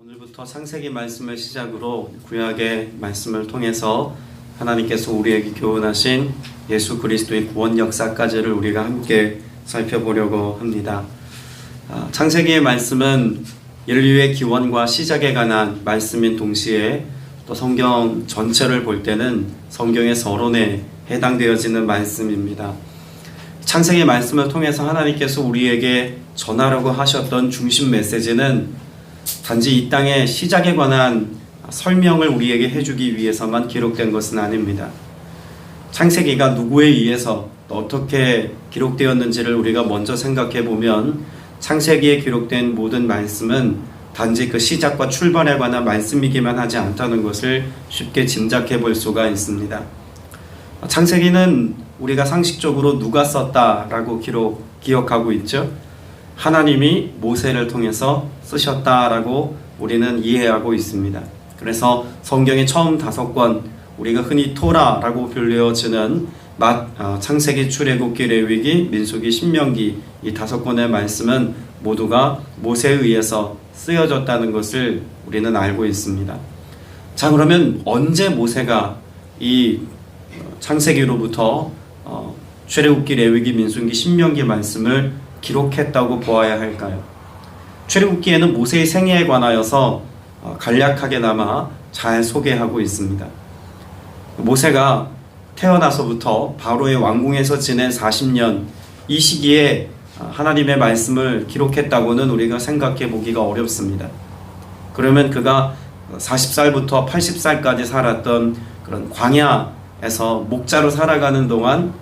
오늘부터 창세기 말씀을 시작으로 구약의 말씀을 통해서 하나님께서 우리에게 교훈하신 예수 그리스도의 구원 역사까지를 우리가 함께 살펴보려고 합니다. 창세기의 말씀은 인류의 기원과 시작에 관한 말씀인 동시에 또 성경 전체를 볼 때는 성경의 서론에 해당되어지는 말씀입니다. 창세기 말씀을 통해서 하나님께서 우리에게 전하려고 하셨던 중심 메시지는 단지 이 땅의 시작에 관한 설명을 우리에게 해주기 위해서만 기록된 것은 아닙니다. 창세기가 누구에 의해서 또 어떻게 기록되었는지를 우리가 먼저 생각해 보면 창세기에 기록된 모든 말씀은 단지 그 시작과 출발에 관한 말씀이기만 하지 않다는 것을 쉽게 짐작해 볼 수가 있습니다. 창세기는 우리가 상식적으로 누가 썼다라고 기억하고 있죠. 하나님이 모세를 통해서 쓰셨다라고 우리는 이해하고 있습니다. 그래서 성경의 처음 5권, 우리가 흔히 토라라고 불려지는 창세기, 출애굽기, 레위기, 민수기, 신명기 이 5권의 말씀은 모두가 모세에 의해서 쓰여졌다는 것을 우리는 알고 있습니다. 자, 그러면 언제 모세가 이 창세기로부터 출애굽기, 레위기, 민수기, 신명기 말씀을 기록했다고 보아야 할까요? 출애굽기에는 모세의 생애에 관하여서 간략하게나마 잘 소개하고 있습니다. 모세가 태어나서부터 바로의 왕궁에서 지낸 40년, 이 시기에 하나님의 말씀을 기록했다고는 우리가 생각해 보기가 어렵습니다. 그러면 그가 40살부터 80살까지 살았던 그런 광야에서 목자로 살아가는 동안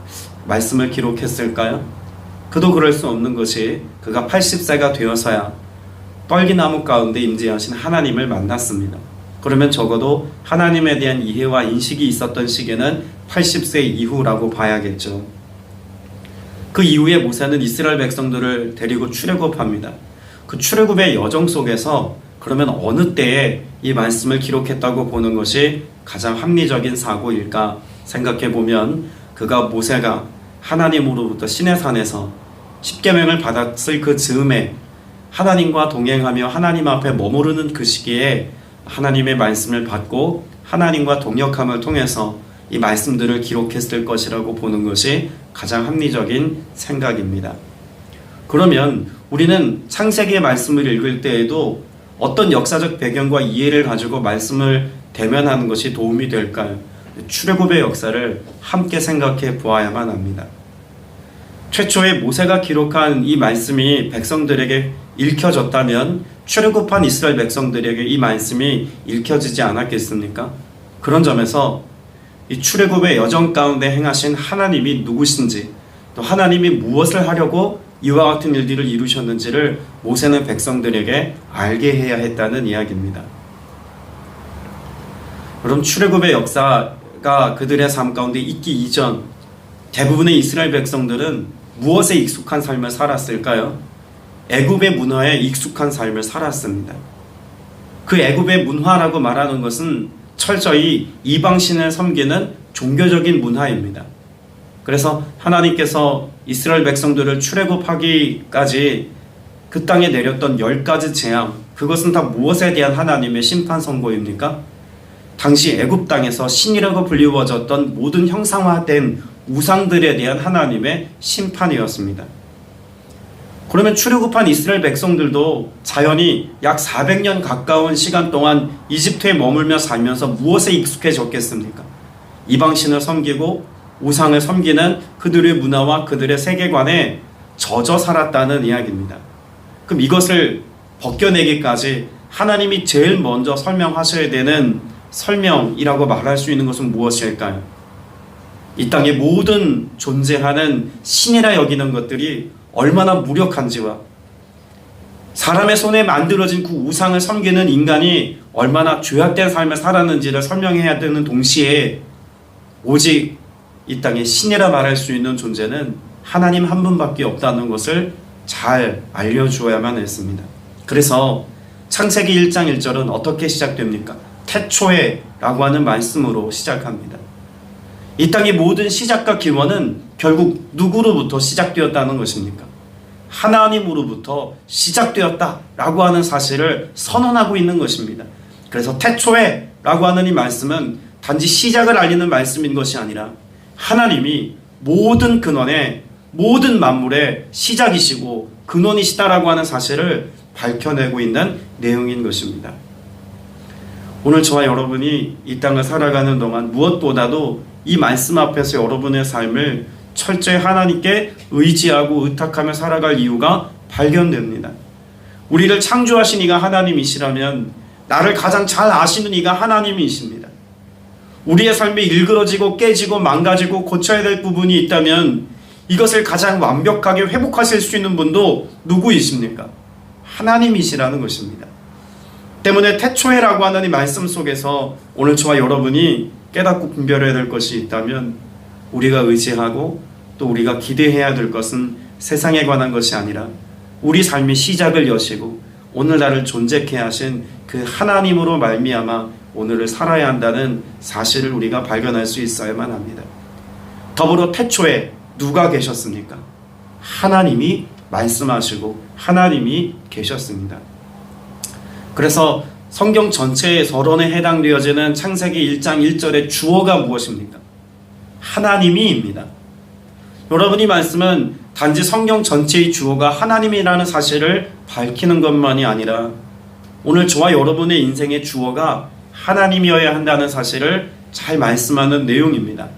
말씀을 기록했을까요? 그도 그럴 수 없는 것이 그가 80세가 되어서야 떨기나무 가운데 임재하신 하나님을 만났습니다. 그러면 적어도 하나님에 대한 이해와 인식이 있었던 시기는 80세 이후라고 봐야겠죠. 그 이후에 모세는 이스라엘 백성들을 데리고 출애굽합니다. 그 출애굽의 여정 속에서 그러면 어느 때에 이 말씀을 기록했다고 보는 것이 가장 합리적인 사고일까 생각해 보면 모세가 하나님으로부터 시내산에서 십계명을 받았을 그 즈음에 하나님과 동행하며 하나님 앞에 머무르는 그 시기에 하나님의 말씀을 받고 하나님과 동역함을 통해서 이 말씀들을 기록했을 것이라고 보는 것이 가장 합리적인 생각입니다. 그러면 우리는 창세기의 말씀을 읽을 때에도 어떤 역사적 배경과 이해를 가지고 말씀을 대면하는 것이 도움이 될까요? 출애굽의 역사를 함께 생각해 보아야만 합니다. 최초에 모세가 기록한 이 말씀이 백성들에게 읽혀졌다면 출애굽한 이스라엘 백성들에게 이 말씀이 읽혀지지 않았겠습니까? 그런 점에서 이 출애굽의 여정 가운데 행하신 하나님이 누구신지, 또 하나님이 무엇을 하려고 이와 같은 일들을 이루셨는지를 모세는 백성들에게 알게 해야 했다는 이야기입니다. 그럼 출애굽의 역사가 그들의 삶 가운데 있기 이전 대부분의 이스라엘 백성들은 무엇에 익숙한 삶을 살았을까요? 애굽의 문화에 익숙한 삶을 살았습니다. 그 애굽의 문화라고 말하는 것은 철저히 이방신을 섬기는 종교적인 문화입니다. 그래서 하나님께서 이스라엘 백성들을 출애굽하기까지 그 땅에 내렸던 10가지 재앙, 그것은 다 무엇에 대한 하나님의 심판 선고입니까? 당시 애굽 땅에서 신이라고 불리워졌던 모든 형상화된 우상들에 대한 하나님의 심판이었습니다. 그러면 출애굽한 이스라엘 백성들도 자연히 약 400년 가까운 시간 동안 이집트에 머물며 살면서 무엇에 익숙해졌겠습니까? 이방신을 섬기고 우상을 섬기는 그들의 문화와 그들의 세계관에 젖어 살았다는 이야기입니다. 그럼 이것을 벗겨내기까지 하나님이 제일 먼저 설명하셔야 되는 설명이라고 말할 수 있는 것은 무엇일까요? 이 땅에 모든 존재하는 신이라 여기는 것들이 얼마나 무력한지와 사람의 손에 만들어진 그 우상을 섬기는 인간이 얼마나 죄악된 삶을 살았는지를 설명해야 되는 동시에 오직 이 땅에 신이라 말할 수 있는 존재는 하나님 한 분밖에 없다는 것을 잘 알려주어야만 했습니다. 그래서 창세기 1장 1절은 어떻게 시작됩니까? 태초에 라고 하는 말씀으로 시작합니다. 이 땅의 모든 시작과 기원은 결국 누구로부터 시작되었다는 것입니까? 하나님으로부터 시작되었다라고 하는 사실을 선언하고 있는 것입니다. 그래서 태초에라고 하는 이 말씀은 단지 시작을 알리는 말씀인 것이 아니라 하나님이 모든 근원의 모든 만물의 시작이시고 근원이시다라고 하는 사실을 밝혀내고 있는 내용인 것입니다. 오늘 저와 여러분이 이 땅을 살아가는 동안 무엇보다도 이 말씀 앞에서 여러분의 삶을 철저히 하나님께 의지하고 의탁하며 살아갈 이유가 발견됩니다. 우리를 창조하신 이가 하나님이시라면 나를 가장 잘 아시는 이가 하나님이십니다. 우리의 삶이 일그러지고 깨지고 망가지고 고쳐야 될 부분이 있다면 이것을 가장 완벽하게 회복하실 수 있는 분도 누구이십니까? 하나님이시라는 것입니다. 때문에 태초에라고 하는 이 말씀 속에서 오늘 저와 여러분이 깨닫고 분별해야 될 것이 있다면 우리가 의지하고 또 우리가 기대해야 될 것은 세상에 관한 것이 아니라 우리 삶의 시작을 여시고 오늘날을 존재케 하신 그 하나님으로 말미암아 오늘을 살아야 한다는 사실을 우리가 발견할 수 있어야만 합니다. 더불어 태초에 누가 계셨습니까? 하나님이 말씀하시고 하나님이 계셨습니다. 그래서 성경 전체의 서론에 해당되어지는 창세기 1장 1절의 주어가 무엇입니까? 하나님이입니다. 여러분이 말씀은 단지 성경 전체의 주어가 하나님이라는 사실을 밝히는 것만이 아니라 오늘 저와 여러분의 인생의 주어가 하나님이어야 한다는 사실을 잘 말씀하는 내용입니다.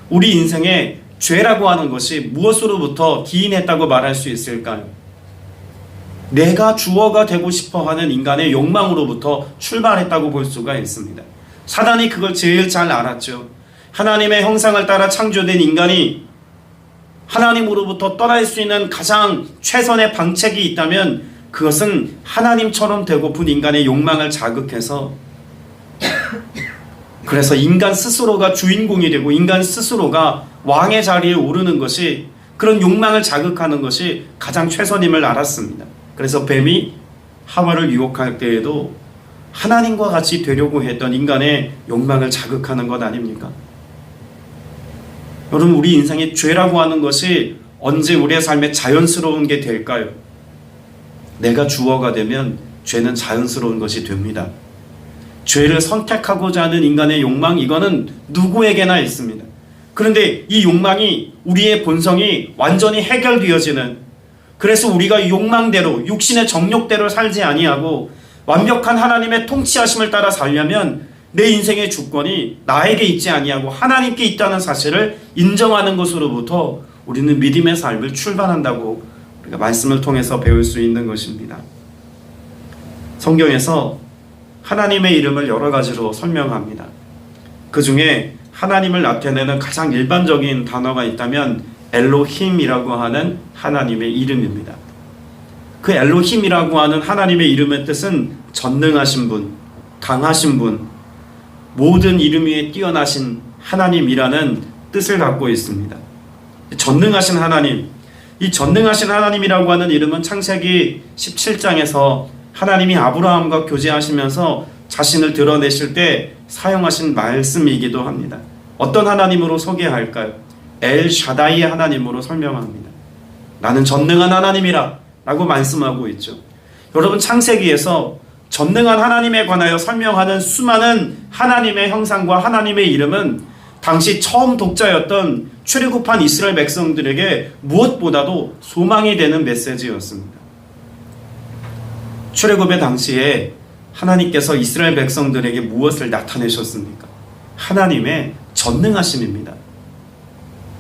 우리 인생에 죄라고 하는 것이 무엇으로부터 기인했다고 말할 수 있을까요? 내가 주어가 되고 싶어하는 인간의 욕망으로부터 출발했다고 볼 수가 있습니다. 사단이 그걸 제일 잘 알았죠. 하나님의 형상을 따라 창조된 인간이 하나님으로부터 떠날 수 있는 가장 최선의 방책이 있다면 그것은 하나님처럼 되고픈 인간의 욕망을 자극해서 그래서 인간 스스로가 주인공이 되고 인간 스스로가 왕의 자리에 오르는 것이 그런 욕망을 자극하는 것이 가장 최선임을 알았습니다. 그래서 뱀이 하와를 유혹할 때에도 하나님과 같이 되려고 했던 인간의 욕망을 자극하는 것 아닙니까? 여러분, 우리 인생의 죄라고 하는 것이 언제 우리의 삶에 자연스러운 게 될까요? 내가 주어가 되면 죄는 자연스러운 것이 됩니다. 죄를 선택하고자 하는 인간의 욕망, 이거는 누구에게나 있습니다. 그런데 이 욕망이 우리의 본성이 완전히 해결되어지는, 그래서 우리가 욕망대로 육신의 정욕대로 살지 아니하고 완벽한 하나님의 통치하심을 따라 살려면 내 인생의 주권이 나에게 있지 아니하고 하나님께 있다는 사실을 인정하는 것으로부터 우리는 믿음의 삶을 출발한다고 우리가 말씀을 통해서 배울 수 있는 것입니다. 성경에서 하나님의 이름을 여러 가지로 설명합니다. 그 중에 하나님을 나타내는 가장 일반적인 단어가 있다면 엘로힘이라고 하는 하나님의 이름입니다. 그 엘로힘이라고 하는 하나님의 이름의 뜻은 전능하신 분, 강하신 분, 모든 이름 위에 뛰어나신 하나님이라는 뜻을 갖고 있습니다. 전능하신 하나님, 이 전능하신 하나님이라고 하는 이름은 창세기 17장에서 하나님이 아브라함과 교제하시면서 자신을 드러내실 때 사용하신 말씀이기도 합니다. 어떤 하나님으로 소개할까요? 엘샤다이의 하나님으로 설명합니다. 나는 전능한 하나님이라 라고 말씀하고 있죠. 여러분, 창세기에서 전능한 하나님에 관하여 설명하는 수많은 하나님의 형상과 하나님의 이름은 당시 처음 독자였던 출애굽한 이스라엘 백성들에게 무엇보다도 소망이 되는 메시지였습니다. 출애굽의 당시에 하나님께서 이스라엘 백성들에게 무엇을 나타내셨습니까? 하나님의 전능하심입니다.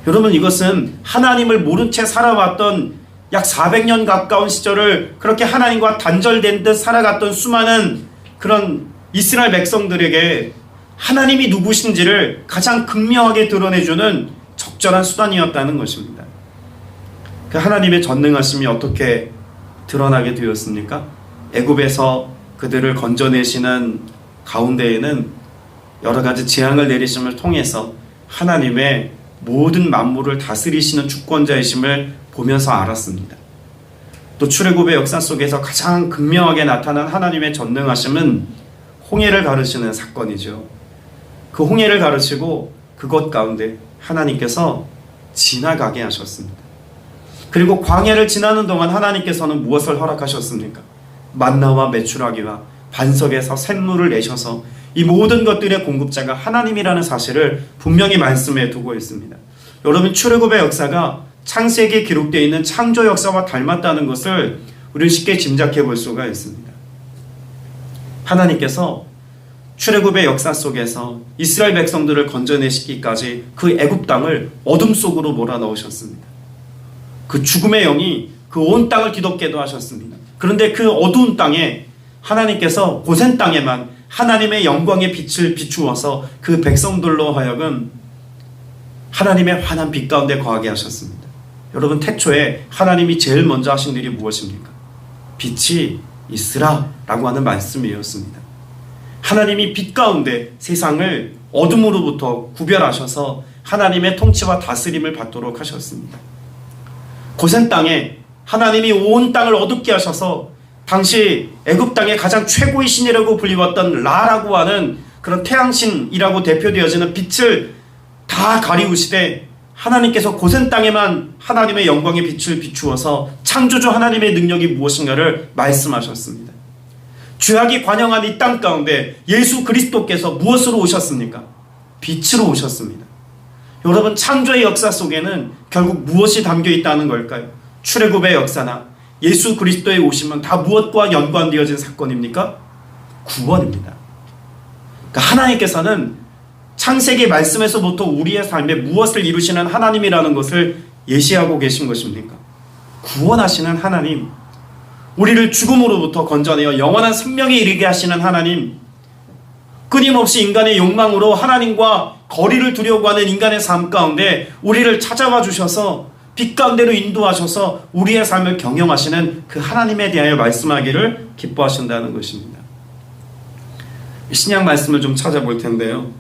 여러분, 이것은 하나님을 모른 채 살아왔던 약 400년 가까운 시절을 그렇게 하나님과 단절된 듯 살아갔던 수많은 그런 이스라엘 백성들에게 하나님이 누구신지를 가장 극명하게 드러내주는 적절한 수단이었다는 것입니다. 그 하나님의 전능하심이 어떻게 드러나게 되었습니까? 애굽에서 그들을 건져내시는 가운데에는 여러 가지 재앙을 내리심을 통해서 하나님의 모든 만물을 다스리시는 주권자이심을 보면서 알았습니다. 또 출애굽의 역사 속에서 가장 극명하게 나타난 하나님의 전능하심은 홍해를 가르시는 사건이죠. 그 홍해를 가르치고 그것 가운데 하나님께서 지나가게 하셨습니다. 그리고 광야를 지나는 동안 하나님께서는 무엇을 허락하셨습니까? 만나와 메추라기와 반석에서 샘물을 내셔서 이 모든 것들의 공급자가 하나님이라는 사실을 분명히 말씀해 두고 있습니다. 여러분, 출애굽의 역사가 창세기에 기록되어 있는 창조 역사와 닮았다는 것을 우리는 쉽게 짐작해 볼 수가 있습니다. 하나님께서 출애굽의 역사 속에서 이스라엘 백성들을 건져내시기까지 그 애굽 땅을 어둠 속으로 몰아넣으셨습니다. 그 죽음의 영이 그 온 땅을 뒤덮게도 하셨습니다. 그런데 그 어두운 땅에 하나님께서 고센 땅에만 하나님의 영광의 빛을 비추어서 그 백성들로 하여금 하나님의 환한 빛 가운데 거하게 하셨습니다. 여러분, 태초에 하나님이 제일 먼저 하신 일이 무엇입니까? 빛이 있으라 라고 하는 말씀이었습니다. 하나님이 빛 가운데 세상을 어둠으로부터 구별하셔서 하나님의 통치와 다스림을 받도록 하셨습니다. 고센 땅에 하나님이 온 땅을 어둡게 하셔서 당시 애굽 땅의 가장 최고의 신이라고 불리웠던 라라고 하는 그런 태양신이라고 대표되어지는 빛을 다 가리우시되 하나님께서 고센 땅에만 하나님의 영광의 빛을 비추어서 창조주 하나님의 능력이 무엇인가를 말씀하셨습니다. 죄악이 관영한 이 땅 가운데 예수 그리스도께서 무엇으로 오셨습니까? 빛으로 오셨습니다. 여러분, 창조의 역사 속에는 결국 무엇이 담겨 있다는 걸까요? 출애굽의 역사나 예수 그리스도의 오심은 다 무엇과 연관되어진 사건입니까? 구원입니다. 그러니까 하나님께서는 창세기 말씀에서부터 우리의 삶에 무엇을 이루시는 하나님이라는 것을 예시하고 계신 것입니까? 구원하시는 하나님, 우리를 죽음으로부터 건져내어 영원한 생명에 이르게 하시는 하나님, 끊임없이 인간의 욕망으로 하나님과 거리를 두려고 하는 인간의 삶 가운데 우리를 찾아와 주셔서 빛 가운데로 인도하셔서 우리의 삶을 경영하시는 그 하나님에 대하여 말씀하기를 기뻐하신다는 것입니다. 신약 말씀을 좀 찾아볼 텐데요.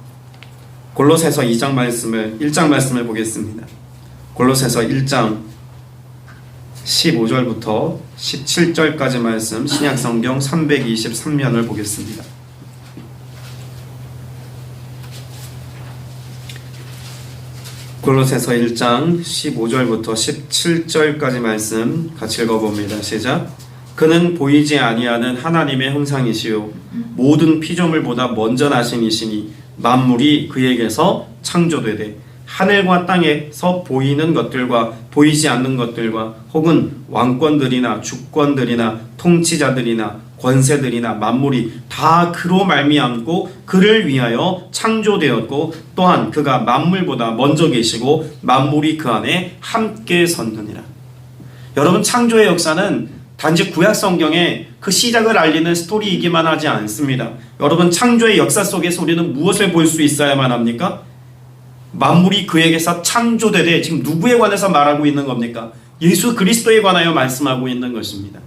골로새서 1장 말씀을 보겠습니다. 골로새서 1장 15절부터 17절까지 말씀, 신약 성경 323면을 보겠습니다. 골로새서 1장 15절부터 17절까지 말씀 같이 읽어봅니다. 시작. 그는 보이지 아니하는 하나님의 형상이시요 모든 피조물보다 먼저 나신 이시니 만물이 그에게서 창조되되 하늘과 땅에서 보이는 것들과 보이지 않는 것들과 혹은 왕권들이나 주권들이나 통치자들이나 권세들이나 만물이 다 그로 말미암고 그를 위하여 창조되었고 또한 그가 만물보다 먼저 계시고 만물이 그 안에 함께 섰느니라. 여러분, 창조의 역사는 단지 구약 성경의 그 시작을 알리는 스토리이기만 하지 않습니다. 여러분, 창조의 역사 속에서 우리는 무엇을 볼 수 있어야만 합니까? 만물이 그에게서 창조되되, 지금 누구에 관해서 말하고 있는 겁니까? 예수 그리스도에 관하여 말씀하고 있는 것입니다.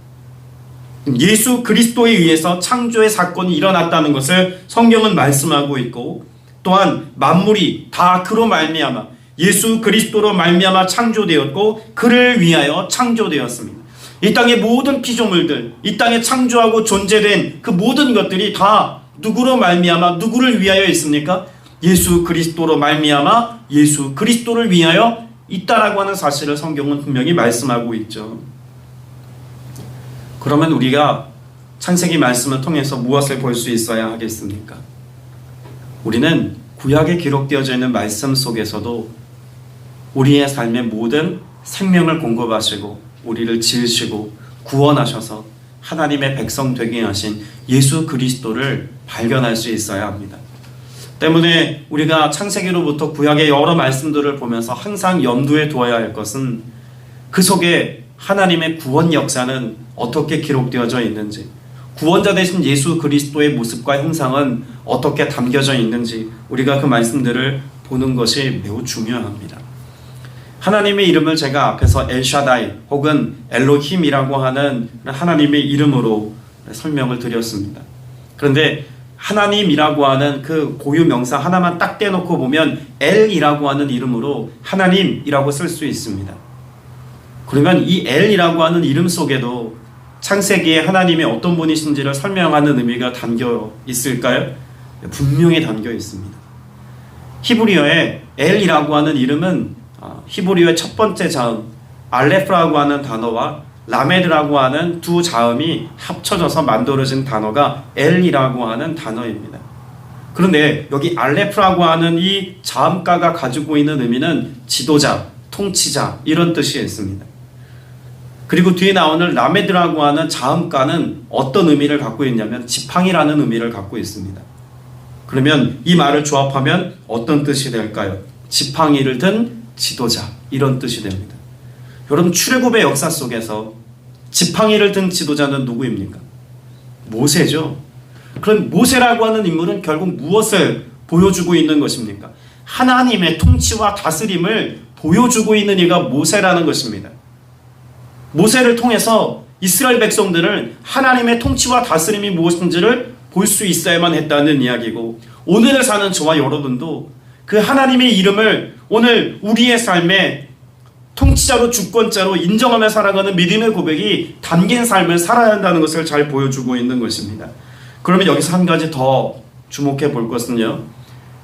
예수 그리스도에 의해서 창조의 사건이 일어났다는 것을 성경은 말씀하고 있고, 또한 만물이 다 그로 말미암아 예수 그리스도로 말미암아 창조되었고 그를 위하여 창조되었습니다. 이 땅의 모든 피조물들, 이 땅에 창조하고 존재된 그 모든 것들이 다 누구로 말미암아 누구를 위하여 있습니까? 예수 그리스도로 말미암아 예수 그리스도를 위하여 있다라고 하는 사실을 성경은 분명히 말씀하고 있죠. 그러면 우리가 창세기 말씀을 통해서 무엇을 볼 수 있어야 하겠습니까? 우리는 구약에 기록되어져 있는 말씀 속에서도 우리의 삶의 모든 생명을 공급하시고 우리를 지으시고 구원하셔서 하나님의 백성 되게 하신 예수 그리스도를 발견할 수 있어야 합니다. 때문에 우리가 창세기로부터 구약의 여러 말씀들을 보면서 항상 염두에 두어야 할 것은 그 속에 하나님의 구원 역사는 어떻게 기록되어져 있는지, 구원자 되신 예수 그리스도의 모습과 형상은 어떻게 담겨져 있는지 우리가 그 말씀들을 보는 것이 매우 중요합니다. 하나님의 이름을 제가 앞에서 엘샤다이 혹은 엘로힘이라고 하는 하나님의 이름으로 설명을 드렸습니다. 그런데 하나님이라고 하는 그 고유 명사 하나만 딱 떼놓고 보면 엘이라고 하는 이름으로 하나님이라고 쓸 수 있습니다. 그러면 이 엘이라고 하는 이름 속에도 창세기에 하나님이 어떤 분이신지를 설명하는 의미가 담겨 있을까요? 분명히 담겨 있습니다. 히브리어에 엘이라고 하는 이름은 히브리어의 첫 번째 자음, 알레프라고 하는 단어와 라메드라고 하는 두 자음이 합쳐져서 만들어진 단어가 엘이라고 하는 단어입니다. 그런데 여기 알레프라고 하는 이 자음가가 가지고 있는 의미는 지도자, 통치자 이런 뜻이 있습니다. 그리고 뒤에 나오는 라메드라고 하는 자음가는 어떤 의미를 갖고 있냐면 지팡이라는 의미를 갖고 있습니다. 그러면 이 말을 조합하면 어떤 뜻이 될까요? 지팡이를 든 지도자 이런 뜻이 됩니다. 여러분 출애굽의 역사 속에서 지팡이를 든 지도자는 누구입니까? 모세죠. 그럼 모세라고 하는 인물은 결국 무엇을 보여주고 있는 것입니까? 하나님의 통치와 다스림을 보여주고 있는 이가 모세라는 것입니다. 모세를 통해서 이스라엘 백성들은 하나님의 통치와 다스림이 무엇인지를 볼 수 있어야만 했다는 이야기고, 오늘을 사는 저와 여러분도 그 하나님의 이름을 오늘 우리의 삶에 통치자로 주권자로 인정하며 살아가는 믿음의 고백이 담긴 삶을 살아야 한다는 것을 잘 보여주고 있는 것입니다. 그러면 여기서 한 가지 더 주목해 볼 것은요,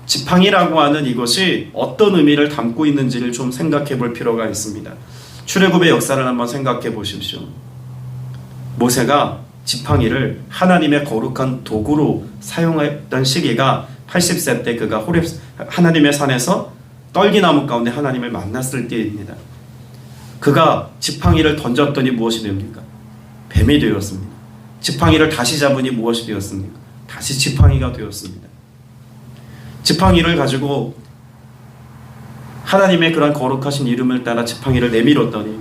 지팡이라고 하는 이것이 어떤 의미를 담고 있는지를 좀 생각해 볼 필요가 있습니다. 출애굽의 역사를 한번 생각해 보십시오. 모세가 지팡이를 하나님의 거룩한 도구로 사용했던 시기가 80세 때 그가 호렙 하나님의 산에서 떨기나무 가운데 하나님을 만났을 때입니다. 그가 지팡이를 던졌더니 무엇이 됩니까? 뱀이 되었습니다. 지팡이를 다시 잡으니 무엇이 되었습니까? 다시 지팡이가 되었습니다. 지팡이를 가지고 하나님의 그런 거룩하신 이름을 따라 지팡이를 내밀었더니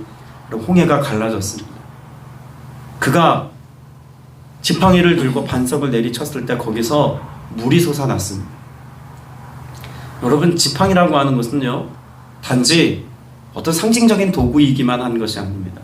홍해가 갈라졌습니다. 그가 지팡이를 들고 반석을 내리쳤을 때 거기서 물이 솟아났습니다. 여러분 지팡이라고 하는 것은요, 단지 어떤 상징적인 도구이기만 한 것이 아닙니다.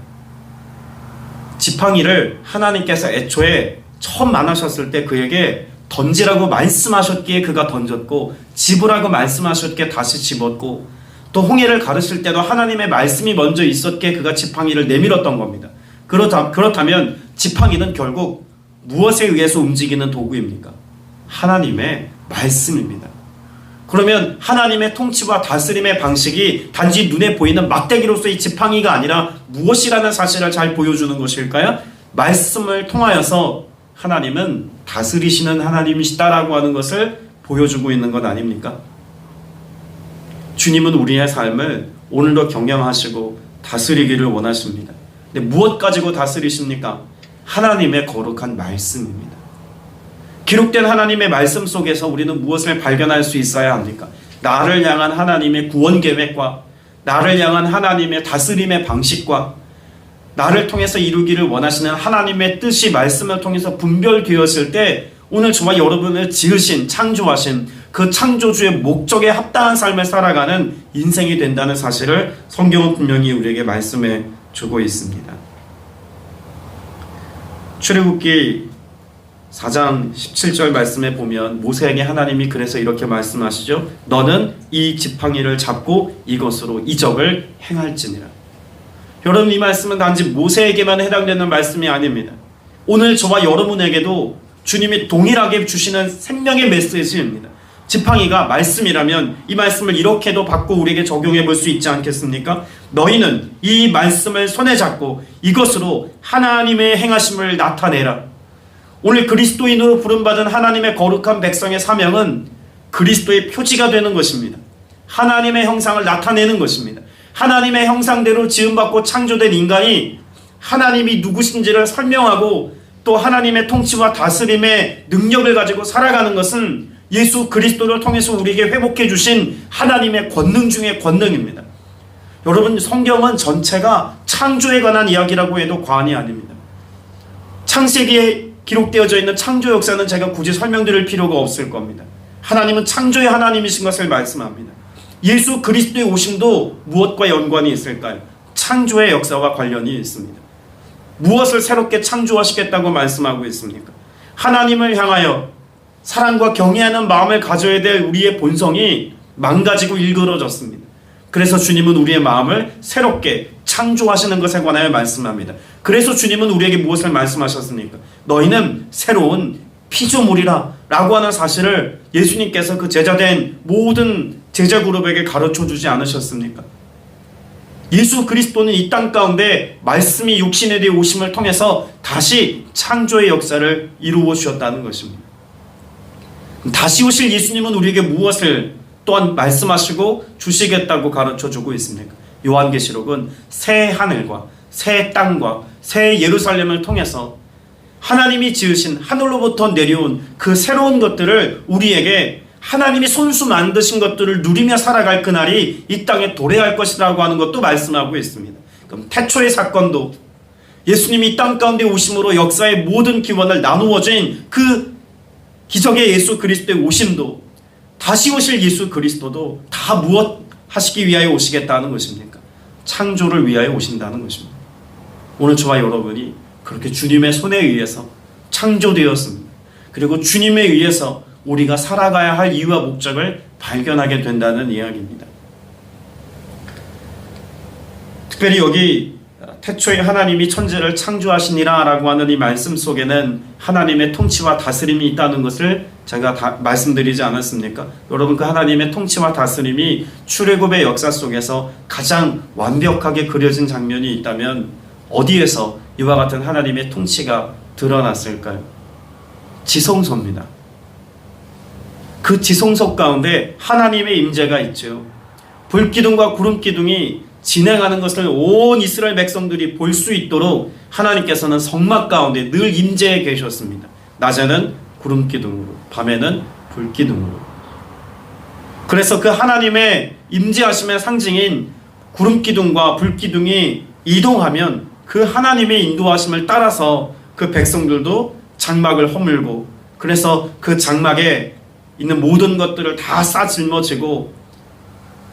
지팡이를 하나님께서 애초에 처음 만나셨을 때 그에게 던지라고 말씀하셨기에 그가 던졌고, 집으라고 말씀하셨기에 다시 집었고, 또 홍해를 가르칠 때도 하나님의 말씀이 먼저 있었기에 그가 지팡이를 내밀었던 겁니다. 그렇다면 지팡이는 결국 무엇에 의해서 움직이는 도구입니까? 하나님의 말씀입니다. 그러면 하나님의 통치와 다스림의 방식이 단지 눈에 보이는 막대기로서의 지팡이가 아니라 무엇이라는 사실을 잘 보여주는 것일까요? 말씀을 통하여서 하나님은 다스리시는 하나님이시다라고 하는 것을 보여주고 있는 것 아닙니까? 주님은 우리의 삶을 오늘도 경영하시고 다스리기를 원하십니다. 근데 무엇 가지고 다스리십니까? 하나님의 거룩한 말씀입니다. 기록된 하나님의 말씀 속에서 우리는 무엇을 발견할 수 있어야 합니까? 나를 향한 하나님의 구원 계획과 나를 향한 하나님의 다스림의 방식과 나를 통해서 이루기를 원하시는 하나님의 뜻이 말씀을 통해서 분별되었을 때 오늘 저와 여러분을 지으신, 창조하신 그 창조주의 목적에 합당한 삶을 살아가는 인생이 된다는 사실을 성경은 분명히 우리에게 말씀해 주고 있습니다. 출애굽기 4장 17절 말씀에 보면 모세에게 하나님이 그래서 이렇게 말씀하시죠. 너는 이 지팡이를 잡고 이것으로 이적을 행할지니라. 여러분 이 말씀은 단지 모세에게만 해당되는 말씀이 아닙니다. 오늘 저와 여러분에게도 주님이 동일하게 주시는 생명의 메시지입니다. 지팡이가 말씀이라면 이 말씀을 이렇게도 받고 우리에게 적용해 볼 수 있지 않겠습니까? 너희는 이 말씀을 손에 잡고 이것으로 하나님의 행하심을 나타내라. 오늘 그리스도인으로 부름받은 하나님의 거룩한 백성의 사명은 그리스도의 표지가 되는 것입니다. 하나님의 형상을 나타내는 것입니다. 하나님의 형상대로 지음받고 창조된 인간이 하나님이 누구신지를 설명하고 또 하나님의 통치와 다스림의 능력을 가지고 살아가는 것은 예수 그리스도를 통해서 우리에게 회복해 주신 하나님의 권능 중의 권능입니다. 여러분 성경은 전체가 창조에 관한 이야기라고 해도 과언이 아닙니다. 창세기에 기록되어져 있는 창조 역사는 제가 굳이 설명드릴 필요가 없을 겁니다. 하나님은 창조의 하나님이신 것을 말씀합니다. 예수 그리스도의 오심도 무엇과 연관이 있을까요? 창조의 역사와 관련이 있습니다. 무엇을 새롭게 창조하시겠다고 말씀하고 있습니까? 하나님을 향하여 사랑과 경외하는 마음을 가져야 될 우리의 본성이 망가지고 일그러졌습니다. 그래서 주님은 우리의 마음을 새롭게 창조하시는 것에 관하여 말씀합니다. 그래서 주님은 우리에게 무엇을 말씀하셨습니까? 너희는 새로운 피조물이라 라고 하는 사실을 예수님께서 그 제자된 모든 제자 그룹에게 가르쳐 주지 않으셨습니까? 예수 그리스도는 이 땅 가운데 말씀이 육신에 대해 오심을 통해서 다시 창조의 역사를 이루어 주셨다는 것입니다. 다시 오실 예수님은 우리에게 무엇을 또한 말씀하시고 주시겠다고 가르쳐주고 있습니까? 요한계시록은 새 하늘과 새 땅과 새 예루살렘을 통해서 하나님이 지으신 하늘로부터 내려온 그 새로운 것들을 우리에게 하나님이 손수 만드신 것들을 누리며 살아갈 그날이 이 땅에 도래할 것이라고 하는 것도 말씀하고 있습니다. 그럼 태초의 사건도 예수님이 이 땅 가운데 오심으로 역사의 모든 기원을 나누어진 그 기적의 예수 그리스도의 오심도, 다시 오실 예수 그리스도도 다 무엇 하시기 위하여 오시겠다는 것입니까? 창조를 위하여 오신다는 것입니다. 오늘 저와 여러분이 그렇게 주님의 손에 의해서 창조되었습니다. 그리고 주님에 의해서 우리가 살아가야 할 이유와 목적을 발견하게 된다는 이야기입니다. 특별히 여기 태초에 하나님이 천지를 창조하시니라 라고 하는 이 말씀 속에는 하나님의 통치와 다스림이 있다는 것을 제가 다 말씀드리지 않았습니까? 여러분, 그 하나님의 통치와 다스림이 출애굽의 역사 속에서 가장 완벽하게 그려진 장면이 있다면 어디에서 이와 같은 하나님의 통치가 드러났을까요? 지성소입니다. 그 지성소 가운데 하나님의 임재가 있죠. 불기둥과 구름기둥이 진행하는 것을 온 이스라엘 백성들이 볼 수 있도록 하나님께서는 성막 가운데 늘 임재해 계셨습니다. 낮에는 구름기둥으로, 밤에는 불기둥으로. 그래서 그 하나님의 임재하심의 상징인 구름기둥과 불기둥이 이동하면 그 하나님의 인도하심을 따라서 그 백성들도 장막을 허물고, 그래서 그 장막에 있는 모든 것들을 다 싸짊어지고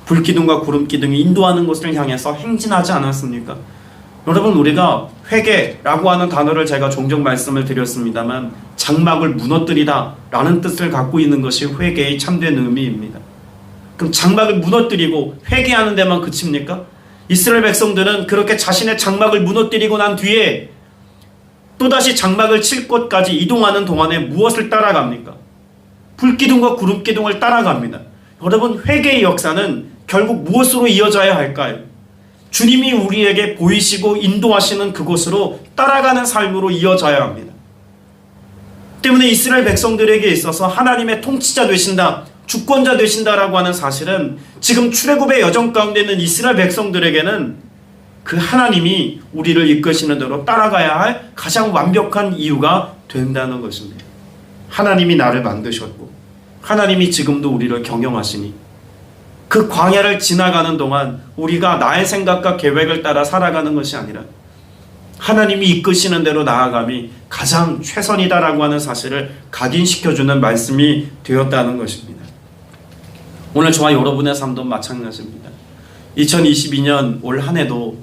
불기둥과 구름기둥이 인도하는 곳을 향해서 행진하지 않았습니까? 여러분, 우리가 회개라고 하는 단어를 제가 종종 말씀을 드렸습니다만 장막을 무너뜨리다 라는 뜻을 갖고 있는 것이 회개의 참된 의미입니다. 그럼 장막을 무너뜨리고 회개하는 데만 그칩니까? 이스라엘 백성들은 그렇게 자신의 장막을 무너뜨리고 난 뒤에 또다시 장막을 칠 곳까지 이동하는 동안에 무엇을 따라갑니까? 불기둥과 구름기둥을 따라갑니다. 여러분, 회개의 역사는 결국 무엇으로 이어져야 할까요? 주님이 우리에게 보이시고 인도하시는 그곳으로 따라가는 삶으로 이어져야 합니다. 때문에 이스라엘 백성들에게 있어서 하나님의 통치자 되신다, 주권자 되신다라고 하는 사실은 지금 출애굽의 여정 가운데 있는 이스라엘 백성들에게는 그 하나님이 우리를 이끄시는 대로 따라가야 할 가장 완벽한 이유가 된다는 것입니다. 하나님이 나를 만드셨고 하나님이 지금도 우리를 경영하시니 그 광야를 지나가는 동안 우리가 나의 생각과 계획을 따라 살아가는 것이 아니라 하나님이 이끄시는 대로 나아감이 가장 최선이다라고 하는 사실을 각인시켜주는 말씀이 되었다는 것입니다. 오늘 저와 여러분의 삶도 마찬가지입니다. 2022년 올 한 해도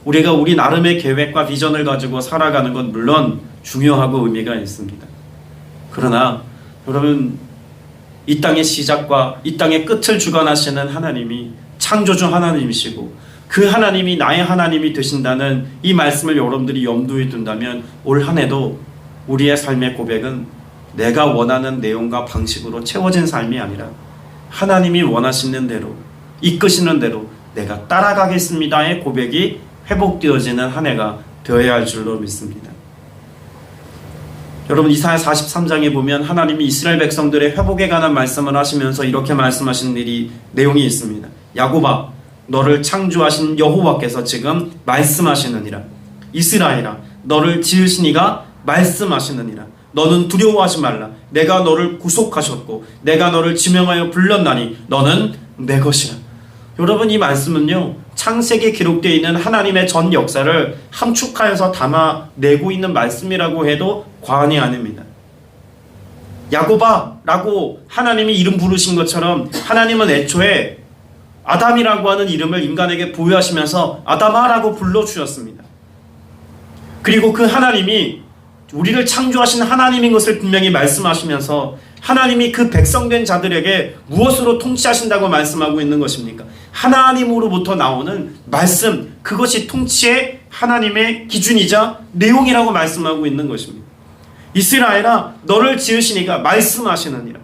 우리가 우리 나름의 계획과 비전을 가지고 살아가는 건 물론 중요하고 의미가 있습니다. 그러나 여러분, 이 땅의 시작과 이 땅의 끝을 주관하시는 하나님이 창조주 하나님이시고 그 하나님이 나의 하나님이 되신다는 이 말씀을 여러분들이 염두에 둔다면 올 한 해도 우리의 삶의 고백은 내가 원하는 내용과 방식으로 채워진 삶이 아니라 하나님이 원하시는 대로, 이끄시는 대로 내가 따라가겠습니다의 고백이 회복되어지는 한 해가 되어야 할 줄로 믿습니다. 여러분, 이사야 43장에 보면 하나님이 이스라엘 백성들의 회복에 관한 말씀을 하시면서 이렇게 말씀하신 내용이 있습니다. 야곱아, 너를 창조하신 여호와께서 지금 말씀하시느니라. 이스라엘아, 너를 지으신 이가 말씀하시느니라. 너는 두려워하지 말라. 내가 너를 구속하셨고 내가 너를 지명하여 불렀나니 너는 내 것이라. 여러분, 이 말씀은요, 창세기에 기록되어 있는 하나님의 전 역사를 함축하여서 담아내고 있는 말씀이라고 해도 과언이 아닙니다. 야곱아 라고 하나님이 이름 부르신 것처럼 하나님은 애초에 아담이라고 하는 이름을 인간에게 부여하시면서 아담아 라고 불러주셨습니다. 그리고 그 하나님이 우리를 창조하신 하나님인 것을 분명히 말씀하시면서 하나님이 그 백성된 자들에게 무엇으로 통치하신다고 말씀하고 있는 것입니까? 하나님으로부터 나오는 말씀, 그것이 통치의 하나님의 기준이자 내용이라고 말씀하고 있는 것입니다. 이스라엘아, 너를 지으시니가 말씀하시느니라.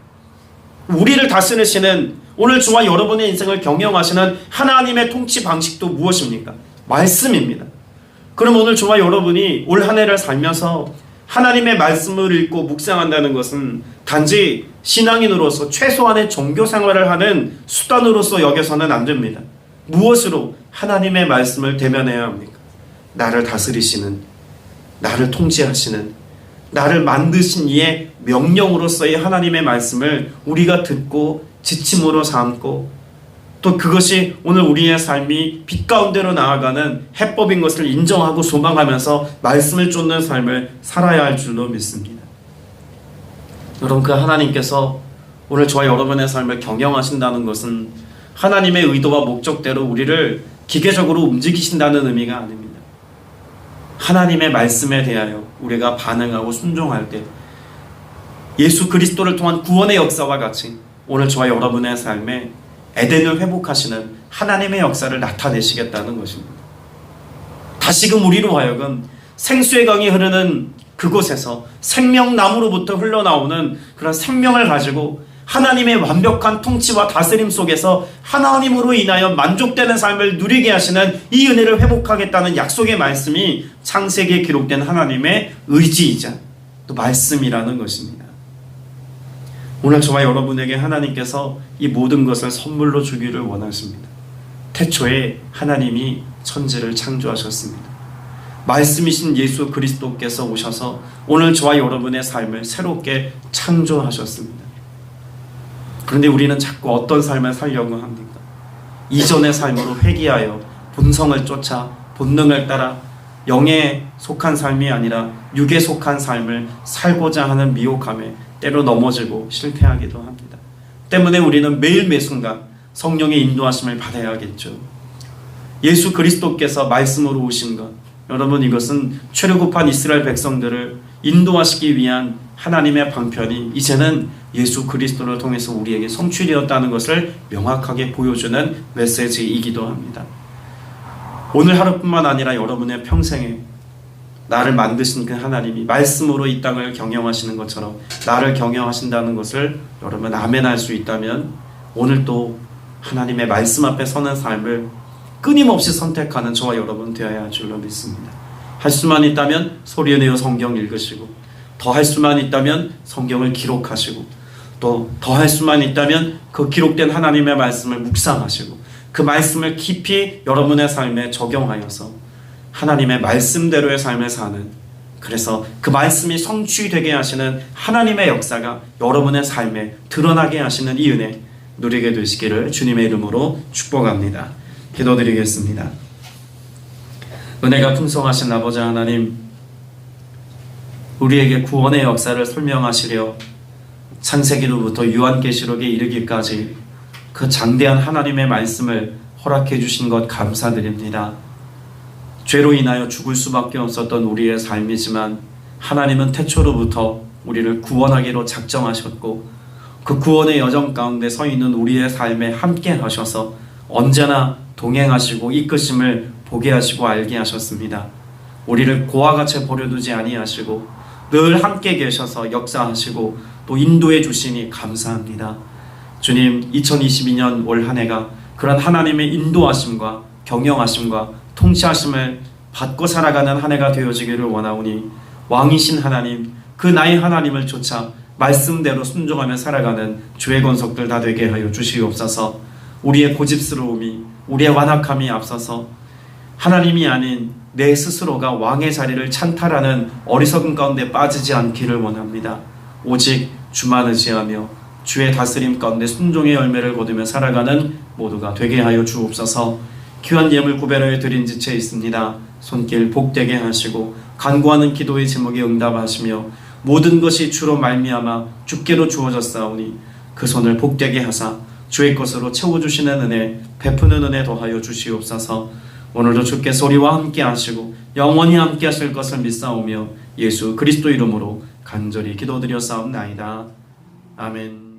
우리를 다스리시는 오늘 저와 여러분의 인생을 경영하시는 하나님의 통치 방식도 무엇입니까? 말씀입니다. 그럼 오늘 저와 여러분이 올 한 해를 살면서 하나님의 말씀을 읽고 묵상한다는 것은 단지 신앙인으로서 최소한의 종교 생활을 하는 수단으로서 여겨서는 안 됩니다. 무엇으로 하나님의 말씀을 대면해야 합니까? 나를 다스리시는, 나를 통치하시는, 나를 만드신 이의 명령으로서의 하나님의 말씀을 우리가 듣고 지침으로 삼고, 또 그것이 오늘 우리의 삶이 빛 가운데로 나아가는 해법인 것을 인정하고 소망하면서 말씀을 쫓는 삶을 살아야 할 줄로 믿습니다. 여러분, 그 하나님께서 오늘 저와 여러분의 삶을 경영하신다는 것은 하나님의 의도와 목적대로 우리를 기계적으로 움직이신다는 의미가 아닙니다. 하나님의 말씀에 대하여 우리가 반응하고 순종할 때 예수 그리스도를 통한 구원의 역사와 같이 오늘 저와 여러분의 삶에 에덴을 회복하시는 하나님의 역사를 나타내시겠다는 것입니다. 다시금 우리로 하여금 생수의 강이 흐르는 그곳에서 생명나무로부터 흘러나오는 그런 생명을 가지고 하나님의 완벽한 통치와 다스림 속에서 하나님으로 인하여 만족되는 삶을 누리게 하시는 이 은혜를 회복하겠다는 약속의 말씀이 창세기에 기록된 하나님의 의지이자 또 말씀이라는 것입니다. 오늘 저와 여러분에게 하나님께서 이 모든 것을 선물로 주기를 원하십니다. 태초에 하나님이 천지를 창조하셨습니다. 말씀이신 예수 그리스도께서 오셔서 오늘 저와 여러분의 삶을 새롭게 창조하셨습니다. 그런데 우리는 자꾸 어떤 삶을 살려고 합니까? 이전의 삶으로 회귀하여 본성을 쫓아 본능을 따라 영에 속한 삶이 아니라 육에 속한 삶을 살고자 하는 미혹함에 때로 넘어지고 실패하기도 합니다. 때문에 우리는 매일 매순간 성령의 인도하심을 받아야겠죠. 예수 그리스도께서 말씀으로 오신 것, 여러분, 이것은 출애굽한 이스라엘 백성들을 인도하시기 위한 하나님의 방편이 이제는 예수 그리스도를 통해서 우리에게 성취되었다는 것을 명확하게 보여주는 메시지이기도 합니다. 오늘 하루뿐만 아니라 여러분의 평생에 나를 만드신 그 하나님이 말씀으로 이 땅을 경영하시는 것처럼 나를 경영하신다는 것을 여러분 아멘할 수 있다면 오늘 또 하나님의 말씀 앞에 서는 삶을 끊임없이 선택하는 저와 여러분 되어야 할 줄로 믿습니다. 할 수만 있다면 소리내어 성경 읽으시고, 더 할 수만 있다면 성경을 기록하시고, 또 더 할 수만 있다면 그 기록된 하나님의 말씀을 묵상하시고, 그 말씀을 깊이 여러분의 삶에 적용하여서 하나님의 말씀대로의 삶을 사는, 그래서 그 말씀이 성취되게 하시는 하나님의 역사가 여러분의 삶에 드러나게 하시는 이 은혜 누리게 되시기를 주님의 이름으로 축복합니다. 기도드리겠습니다. 은혜가 풍성하신 아버지 하나님, 우리에게 구원의 역사를 설명하시려 창세기로부터 요한계시록에 이르기까지 그 장대한 하나님의 말씀을 허락해 주신 것 감사드립니다. 죄로 인하여 죽을 수밖에 없었던 우리의 삶이지만 하나님은 태초로부터 우리를 구원하기로 작정하셨고, 그 구원의 여정 가운데 서 있는 우리의 삶에 함께 하셔서 언제나 동행하시고 이끄심을 보게 하시고 알게 하셨습니다. 우리를 고와 같이 버려두지 아니하시고 늘 함께 계셔서 역사하시고 또 인도해 주시니 감사합니다. 주님, 2022년 올 한 해가 그런 하나님의 인도하심과 경영하심과 통치하심을 받고 살아가는 한 해가 되어지기를 원하오니, 왕이신 하나님, 그 나의 하나님을 쫓아 말씀대로 순종하며 살아가는 주의 권속들 다 되게 하여 주시옵소서. 우리의 고집스러움이, 우리의 완악함이 앞서서 하나님이 아닌 내 스스로가 왕의 자리를 찬탈하는 어리석은 가운데 빠지지 않기를 원합니다. 오직 주만 의지하며 주의 다스림 가운데 순종의 열매를 거두며 살아가는 모두가 되게 하여 주옵소서. 귀한 예물 구별하여 드린 지체 있습니다. 손길 복되게 하시고 간구하는 기도의 제목에 응답하시며 모든 것이 주로 말미암아 주께로 주어졌사오니 그 손을 복되게 하사 주의 것으로 채워주시는 은혜, 베푸는 은혜 더하여 주시옵소서. 오늘도 주께 소리와 함께 하시고 영원히 함께 하실 것을 믿사오며 예수 그리스도 이름으로 간절히 기도드렸사옵나이다. 아멘.